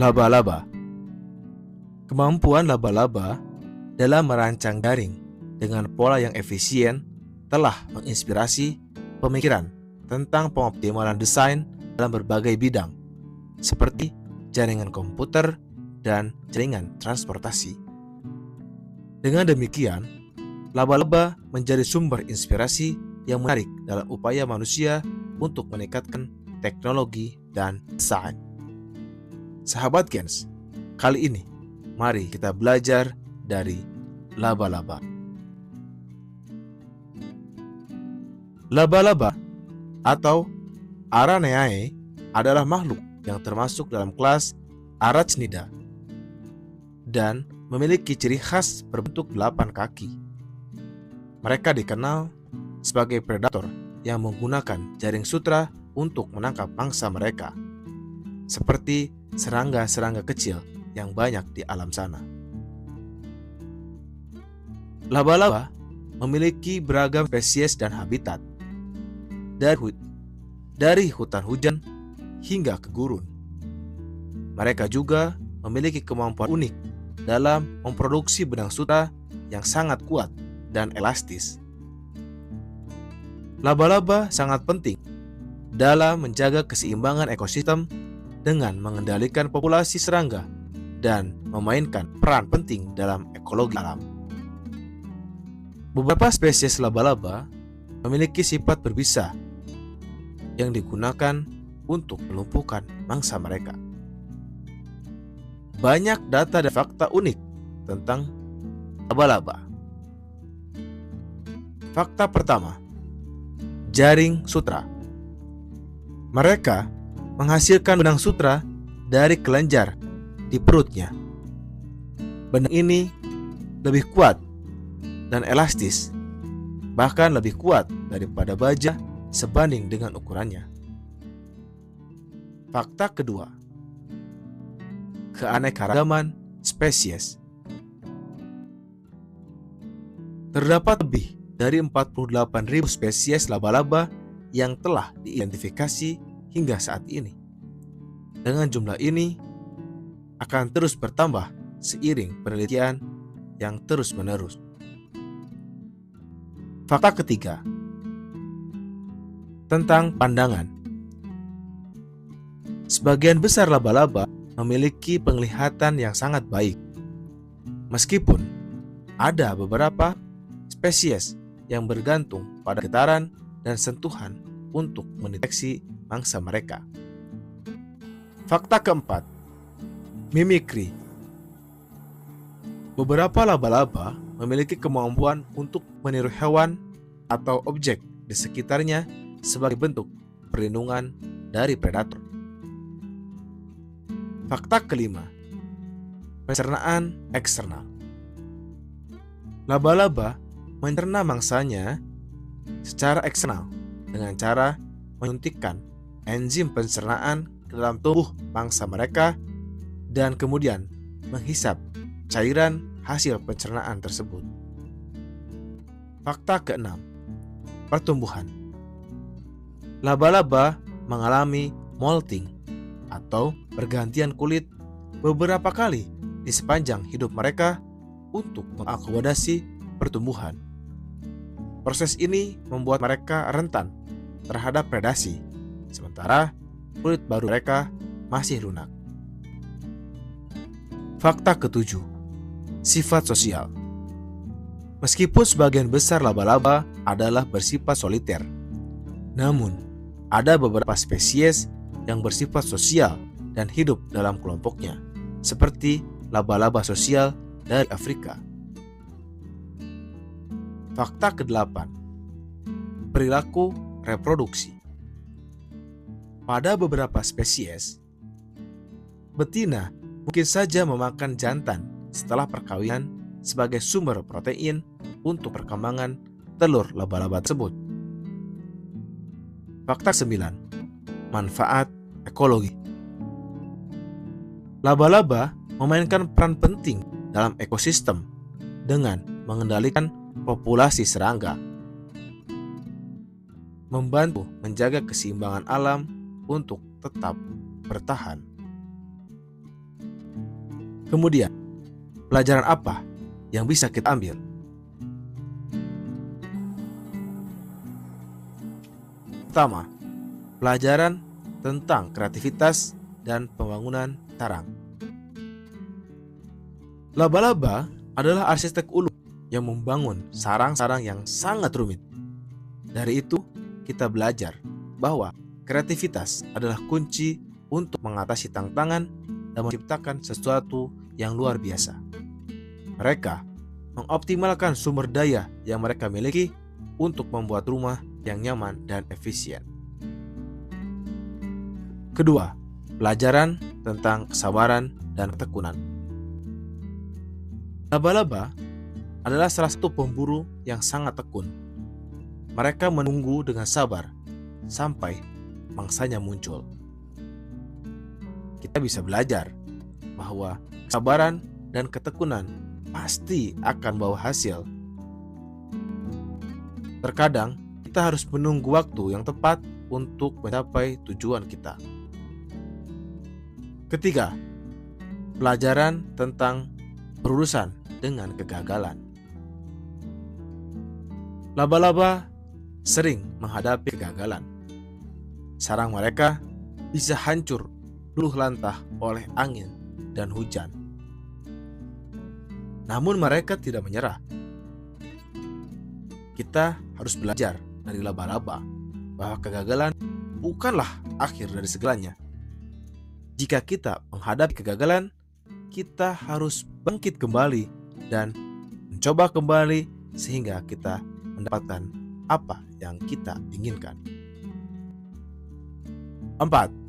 Laba-laba. Kemampuan laba-laba dalam merancang jaring dengan pola yang efisien telah menginspirasi pemikiran tentang pengoptimalan desain dalam berbagai bidang, seperti jaringan komputer dan jaringan transportasi. Dengan demikian, laba-laba menjadi sumber inspirasi yang menarik dalam upaya manusia untuk meningkatkan teknologi dan desain. Sahabat Gens, kali ini mari kita belajar dari laba-laba. Laba-laba atau Araneae adalah makhluk yang termasuk dalam kelas Arachnida dan memiliki ciri khas berbentuk 8 kaki. Mereka dikenal sebagai predator yang menggunakan jaring sutra untuk menangkap mangsa mereka, seperti serangga-serangga kecil yang banyak di alam sana. Laba-laba memiliki beragam spesies dan habitat, dari hutan hujan hingga ke gurun. Mereka juga memiliki kemampuan unik dalam memproduksi benang sutra yang sangat kuat dan elastis. Laba-laba sangat penting dalam menjaga keseimbangan ekosistem dengan mengendalikan populasi serangga dan memainkan peran penting dalam ekologi alam. Beberapa spesies laba-laba memiliki sifat berbisa yang digunakan untuk melumpuhkan mangsa mereka. Banyak data dan fakta unik tentang laba-laba. Fakta pertama, jaring sutra. Mereka menghasilkan benang sutra dari kelenjar di perutnya. Benang ini lebih kuat dan elastis, bahkan lebih kuat daripada baja sebanding dengan ukurannya. Fakta kedua, keanekaragaman spesies. Terdapat lebih dari 48.000 spesies laba-laba yang telah diidentifikasi hingga saat ini. Dengan jumlah ini akan terus bertambah seiring penelitian yang terus-menerus. Fakta ketiga, tentang pandangan. Sebagian besar laba-laba memiliki penglihatan yang sangat baik, meskipun ada beberapa spesies yang bergantung pada getaran dan sentuhan untuk mendeteksi mangsa mereka. Fakta keempat, mimikri. Beberapa laba-laba memiliki kemampuan untuk meniru hewan atau objek di sekitarnya sebagai bentuk perlindungan dari predator. Fakta kelima, pencernaan eksternal. Laba-laba mencerna mangsanya secara eksternal dengan cara menyuntikkan enzim pencernaan ke dalam tubuh mangsa mereka dan kemudian menghisap cairan hasil pencernaan tersebut. Fakta keenam, pertumbuhan. Laba-laba mengalami molting atau pergantian kulit beberapa kali di sepanjang hidup mereka untuk mengakomodasi pertumbuhan. Proses ini membuat mereka rentan terhadap predasi, sementara kulit baru mereka masih lunak. Fakta ketujuh, sifat sosial. Meskipun sebagian besar laba-laba adalah bersifat soliter, namun ada beberapa spesies yang bersifat sosial dan hidup dalam kelompoknya, seperti laba-laba sosial dari Afrika. Fakta ke-8, perilaku reproduksi. Pada beberapa spesies, betina mungkin saja memakan jantan setelah perkawinan sebagai sumber protein untuk perkembangan telur laba-laba tersebut. Fakta 9, manfaat ekologi. Laba-laba memainkan peran penting dalam ekosistem dengan mengendalikan populasi serangga, membantu menjaga keseimbangan alam untuk tetap bertahan. Kemudian, pelajaran apa yang bisa kita ambil? Pertama, pelajaran tentang kreativitas dan pembangunan sarang. Laba-laba adalah arsitek ulung yang membangun sarang-sarang yang sangat rumit. Dari itu, kita belajar bahwa kreativitas adalah kunci untuk mengatasi tantangan dan menciptakan sesuatu yang luar biasa. Mereka mengoptimalkan sumber daya yang mereka miliki untuk membuat rumah yang nyaman dan efisien. Kedua, pelajaran tentang kesabaran dan ketekunan. Laba-laba adalah salah satu pemburu yang sangat tekun. Mereka menunggu dengan sabar sampai mangsanya muncul. Kita bisa belajar bahwa kesabaran dan ketekunan pasti akan bawa hasil. Terkadang kita harus menunggu waktu yang tepat untuk mencapai tujuan kita. Ketiga, pelajaran tentang berurusan dengan kegagalan. Laba-laba sering menghadapi kegagalan. Sarang mereka bisa hancur luluh lantah oleh angin dan hujan. Namun mereka tidak menyerah. Kita harus belajar dari laba-laba bahwa kegagalan bukanlah akhir dari segalanya. Jika kita menghadapi kegagalan, kita harus bangkit kembali dan mencoba kembali sehingga kita mendapatkan apa yang kita inginkan. 4.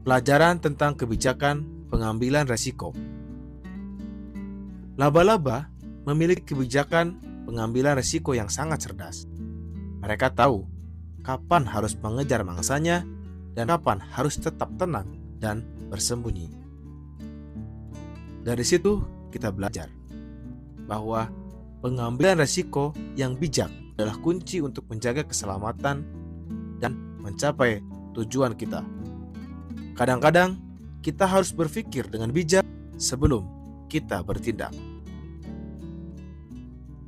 Pelajaran tentang kebijakan pengambilan resiko. Laba-laba memiliki kebijakan pengambilan resiko yang sangat cerdas. Mereka tahu kapan harus mengejar mangsanya dan kapan harus tetap tenang dan bersembunyi. Dari situ kita belajar bahwa pengambilan resiko yang bijak adalah kunci untuk menjaga keselamatan dan mencapai tujuan kita. Kadang-kadang kita harus berpikir dengan bijak sebelum kita bertindak.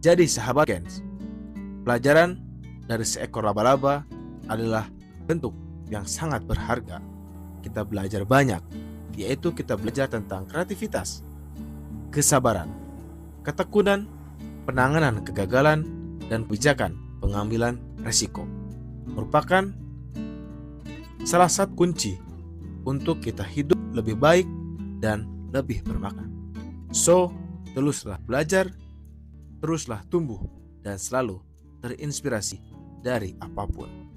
Jadi sahabat Gens, pelajaran dari seekor laba-laba adalah bentuk yang sangat berharga. Kita belajar banyak, yaitu kita belajar tentang kreativitas, kesabaran, ketekunan, penanganan kegagalan, dan kebijakan pengambilan resiko. Merupakan salah satu kunci untuk kita hidup lebih baik dan lebih bermakna. So, teruslah belajar, teruslah tumbuh, dan selalu terinspirasi dari apapun.